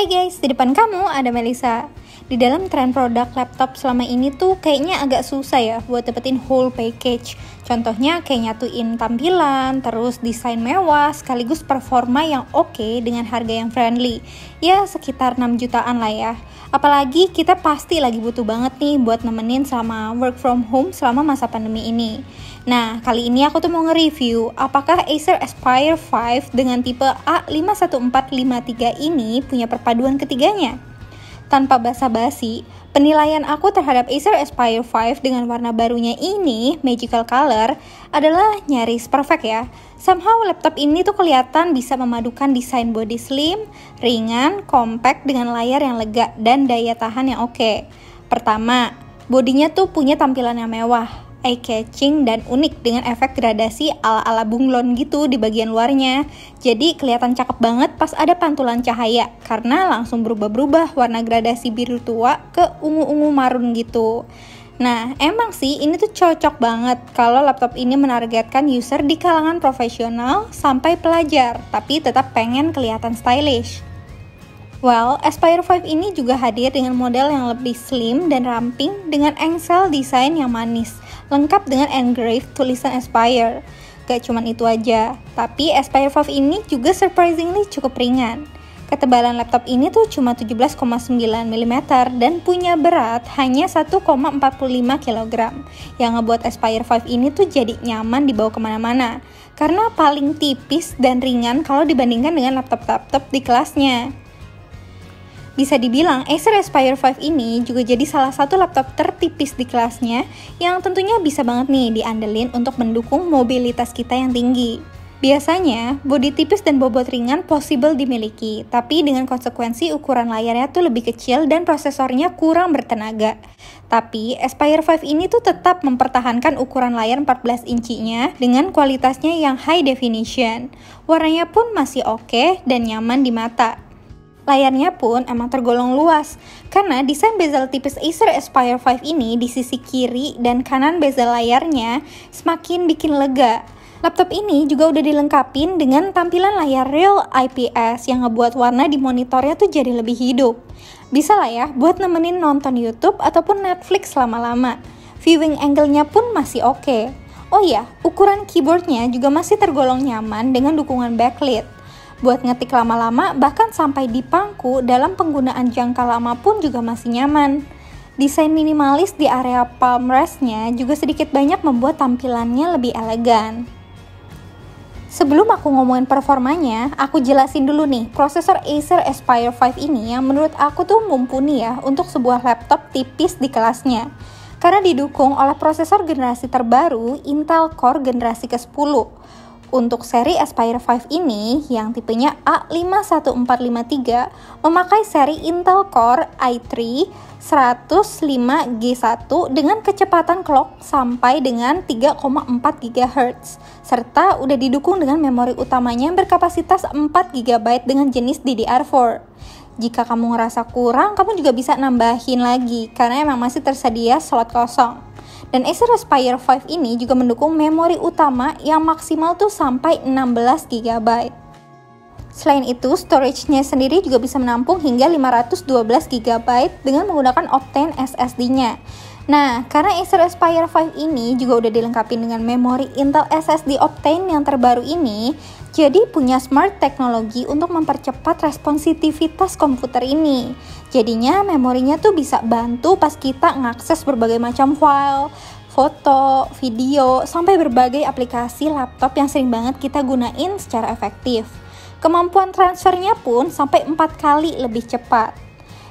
Hai guys, di depan kamu ada Melisa. Di dalam tren produk laptop selama ini tuh kayaknya agak susah ya buat dapetin whole package. Contohnya kayak nyatuin tampilan, terus desain mewah, sekaligus performa yang oke dengan harga yang friendly. Ya sekitar 6 jutaan lah ya. Apalagi kita pasti lagi butuh banget nih buat nemenin selama work from home selama masa pandemi ini. Nah, kali ini aku tuh mau nge-review apakah Acer Aspire 5 dengan tipe A51453 ini punya perpaduan ketiganya. Tanpa basa-basi, penilaian aku terhadap Acer Aspire 5 dengan warna barunya ini, Magical Color, adalah nyaris perfect ya. Somehow laptop ini tuh kelihatan bisa memadukan desain body slim, ringan, compact dengan layar yang lega dan daya tahan yang oke. Pertama, bodinya tuh punya tampilan yang mewah, eye-catching dan unik dengan efek gradasi ala-ala bunglon gitu di bagian luarnya. Jadi kelihatan cakep banget pas ada pantulan cahaya karena langsung berubah-berubah warna gradasi biru tua ke ungu-ungu marun gitu. Nah, emang sih ini tuh cocok banget kalau laptop ini menargetkan user di kalangan profesional sampai pelajar, tapi tetap pengen kelihatan stylish. Well, Aspire 5 ini juga hadir dengan model yang lebih slim dan ramping dengan engsel desain yang manis, lengkap dengan engraved tulisan Aspire. Gak cuman itu aja, tapi Aspire 5 ini juga surprisingly cukup ringan. Ketebalan laptop ini tuh cuma 17,9 mm dan punya berat hanya 1,45 kg, yang ngebuat Aspire 5 ini tuh jadi nyaman dibawa kemana-mana, karena paling tipis dan ringan kalau dibandingkan dengan laptop-laptop di kelasnya. Bisa dibilang Acer Aspire 5 ini juga jadi salah satu laptop tertipis di kelasnya yang tentunya bisa banget nih diandelin untuk mendukung mobilitas kita yang tinggi. Biasanya, bodi tipis dan bobot ringan possible dimiliki, tapi dengan konsekuensi ukuran layarnya tuh lebih kecil dan prosesornya kurang bertenaga. Tapi, Aspire 5 ini tuh tetap mempertahankan ukuran layar 14 inchinya dengan kualitasnya yang high definition. Warnanya pun masih oke dan nyaman di mata. Layarnya pun emang tergolong luas, karena desain bezel tipis Acer Aspire 5 ini di sisi kiri dan kanan bezel layarnya semakin bikin lega. Laptop ini juga udah dilengkapin dengan tampilan layar Real IPS yang ngebuat warna di monitornya tuh jadi lebih hidup. Bisa lah ya buat nemenin nonton YouTube ataupun Netflix lama-lama. Viewing angle-nya pun masih oke. Oh iya, ukuran keyboardnya juga masih tergolong nyaman dengan dukungan backlit. Buat ngetik lama-lama, bahkan sampai di pangku dalam penggunaan jangka lama pun juga masih nyaman. Desain minimalis di area palm rest-nya juga sedikit banyak membuat tampilannya lebih elegan. Sebelum aku ngomongin performanya, aku jelasin dulu nih, prosesor Acer Aspire 5 ini yang menurut aku tuh mumpuni ya untuk sebuah laptop tipis di kelasnya. Karena didukung oleh prosesor generasi terbaru Intel Core generasi ke-10. Untuk seri Aspire 5 ini, yang tipenya A51453, memakai seri Intel Core i3 105G1 dengan kecepatan clock sampai dengan 3,4 GHz, serta udah didukung dengan memori utamanya yang berkapasitas 4 GB dengan jenis DDR4. Jika kamu ngerasa kurang, kamu juga bisa nambahin lagi, karena emang masih tersedia slot kosong. Dan Acer Aspire 5 ini juga mendukung memori utama yang maksimal tuh sampai 16 GB. Selain itu, storage-nya sendiri juga bisa menampung hingga 512 GB dengan menggunakan Optane SSD-nya. Nah, karena Acer Aspire 5 ini juga udah dilengkapi dengan memori Intel SSD Optane yang terbaru ini, jadi punya smart teknologi untuk mempercepat responsitivitas komputer ini. Jadinya memorinya tuh bisa bantu pas kita ngakses berbagai macam file, foto, video, sampai berbagai aplikasi laptop yang sering banget kita gunain secara efektif. Kemampuan transfernya pun sampai 4 kali lebih cepat.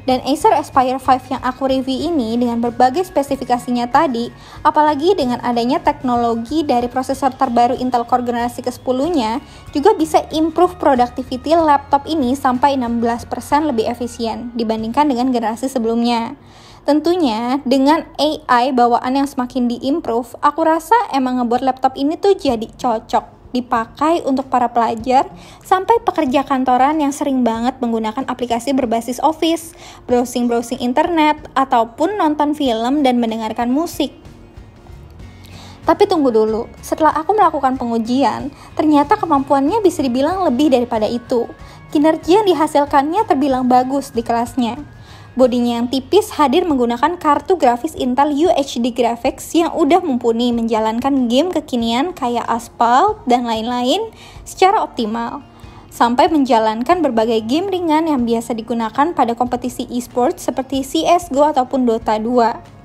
Dan Acer Aspire 5 yang aku review ini dengan berbagai spesifikasinya tadi, apalagi dengan adanya teknologi dari prosesor terbaru Intel Core generasi ke-10-nya, juga bisa improve productivity laptop ini sampai 16% lebih efisien dibandingkan dengan generasi sebelumnya. Tentunya dengan AI bawaan yang semakin diimprove, aku rasa emang ngebuat laptop ini tuh jadi cocok dipakai untuk para pelajar sampai pekerja kantoran yang sering banget menggunakan aplikasi berbasis Office, browsing internet, ataupun nonton film dan mendengarkan musik. Tapi tunggu dulu, setelah aku melakukan pengujian, ternyata kemampuannya bisa dibilang lebih daripada itu. Kinerja yang dihasilkannya terbilang bagus di kelasnya. Bodinya yang tipis hadir menggunakan kartu grafis Intel UHD Graphics yang udah mumpuni menjalankan game kekinian kayak Asphalt dan lain-lain secara optimal. Sampai menjalankan berbagai game ringan yang biasa digunakan pada kompetisi e-sport seperti CSGO ataupun Dota 2.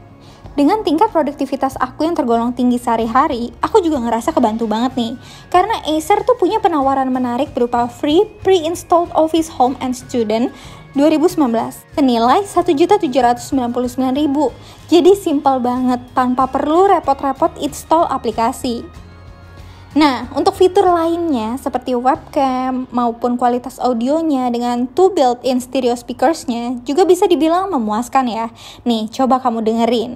Dengan tingkat produktivitas aku yang tergolong tinggi sehari-hari, aku juga ngerasa kebantu banget nih. Karena Acer tuh punya penawaran menarik berupa free pre-installed Office Home and Student 2019 senilai Rp1.799.000. Jadi simpel banget tanpa perlu repot-repot install aplikasi. Nah, untuk fitur lainnya seperti webcam maupun kualitas audionya dengan 2 built-in stereo speakersnya juga bisa dibilang memuaskan ya. Nih, coba kamu dengerin.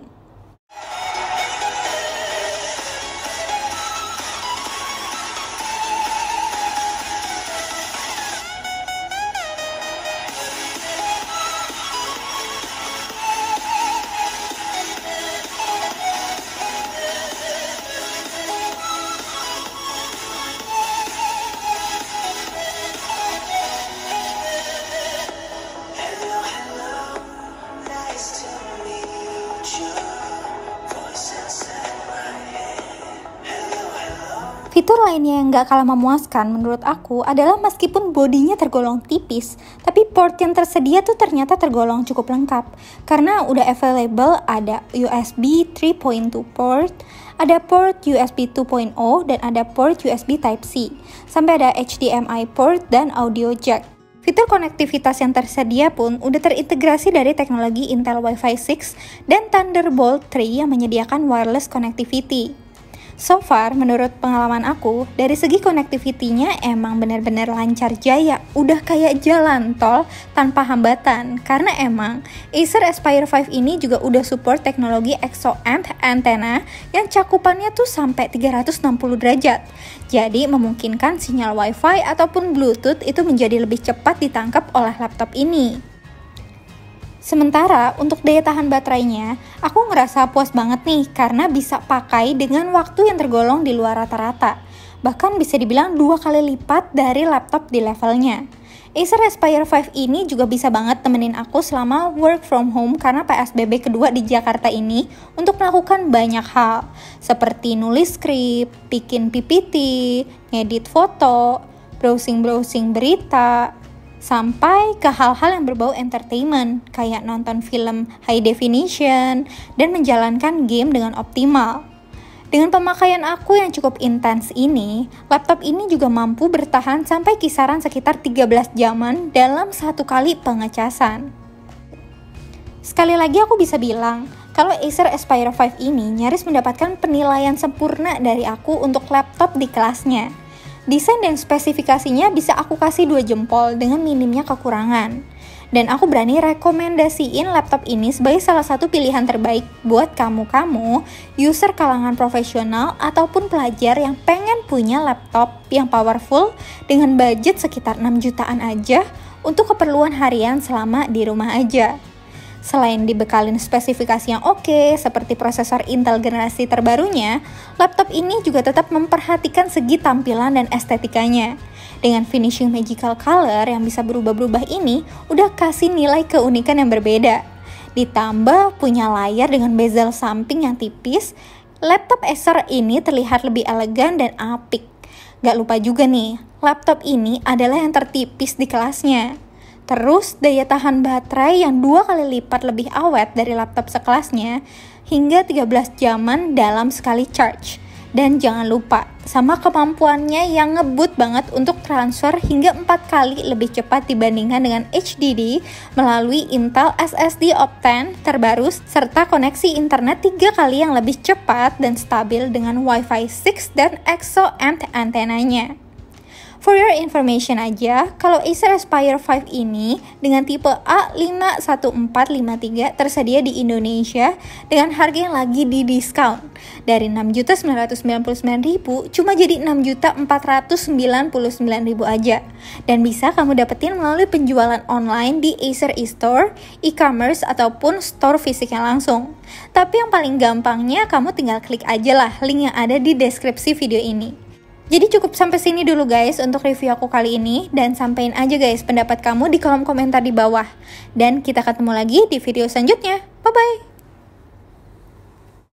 Fitur lainnya yang gak kalah memuaskan menurut aku adalah meskipun bodinya tergolong tipis, tapi port yang tersedia tuh ternyata tergolong cukup lengkap. Karena udah available ada USB 3.2 port, ada port USB 2.0, dan ada port USB Type-C. Sampai ada HDMI port dan audio jack. Fitur konektivitas yang tersedia pun udah terintegrasi dari teknologi Intel Wi-Fi 6 dan Thunderbolt 3 yang menyediakan wireless connectivity. So far, menurut pengalaman aku, dari segi connectivity-nya emang benar-benar lancar jaya, udah kayak jalan tol tanpa hambatan. Karena emang Acer Aspire 5 ini juga udah support teknologi EXO-ANT antenna yang cakupannya tuh sampai 360 derajat. Jadi memungkinkan sinyal Wi-Fi ataupun Bluetooth itu menjadi lebih cepat ditangkap oleh laptop ini. Sementara untuk daya tahan baterainya, aku ngerasa puas banget nih karena bisa pakai dengan waktu yang tergolong di luar rata-rata. Bahkan bisa dibilang 2 kali lipat dari laptop di levelnya. Acer Aspire 5 ini juga bisa banget temenin aku selama work from home karena PSBB kedua di Jakarta ini untuk melakukan banyak hal. Seperti nulis skrip, bikin PPT, ngedit foto, browsing-browsing berita, sampai ke hal-hal yang berbau entertainment kayak nonton film high definition dan menjalankan game dengan optimal. Dengan pemakaian aku yang cukup intens ini, laptop ini juga mampu bertahan sampai kisaran sekitar 13 jaman dalam satu kali pengecasan. Sekali lagi aku bisa bilang, kalau Acer Aspire 5 ini nyaris mendapatkan penilaian sempurna dari aku untuk laptop di kelasnya. Desain dan spesifikasinya bisa aku kasih 2 jempol dengan minimnya kekurangan. Dan aku berani rekomendasiin laptop ini sebagai salah satu pilihan terbaik buat kamu-kamu, user kalangan profesional ataupun pelajar yang pengen punya laptop yang powerful dengan budget sekitar 6 jutaan aja untuk keperluan harian selama di rumah aja. Selain dibekalin spesifikasi yang oke, seperti prosesor Intel generasi terbarunya, laptop ini juga tetap memperhatikan segi tampilan dan estetikanya. Dengan finishing magical color yang bisa berubah-berubah ini, udah kasih nilai keunikan yang berbeda. Ditambah punya layar dengan bezel samping yang tipis, laptop Acer ini terlihat lebih elegan dan apik. Gak lupa juga nih, laptop ini adalah yang tertipis di kelasnya. Terus daya tahan baterai yang 2 kali lipat lebih awet dari laptop sekelasnya hingga 13 jaman dalam sekali charge. Dan jangan lupa sama kemampuannya yang ngebut banget untuk transfer hingga 4 kali lebih cepat dibandingkan dengan HDD melalui Intel SSD Optane terbaru serta koneksi internet 3 kali yang lebih cepat dan stabil dengan Wi-Fi 6 dan EXO-ANT antenanya. For your information aja, kalau Acer Aspire 5 ini dengan tipe A51453 tersedia di Indonesia dengan harga yang lagi di diskon. Dari 6.999.000 cuma jadi 6.499.000 aja. Dan bisa kamu dapetin melalui penjualan online di Acer eStore, e-commerce ataupun store fisiknya langsung. Tapi yang paling gampangnya kamu tinggal klik aja lah link yang ada di deskripsi video ini. Jadi cukup sampai sini dulu guys untuk review aku kali ini, dan sampein aja guys pendapat kamu di kolom komentar di bawah. Dan kita ketemu lagi di video selanjutnya. Bye bye.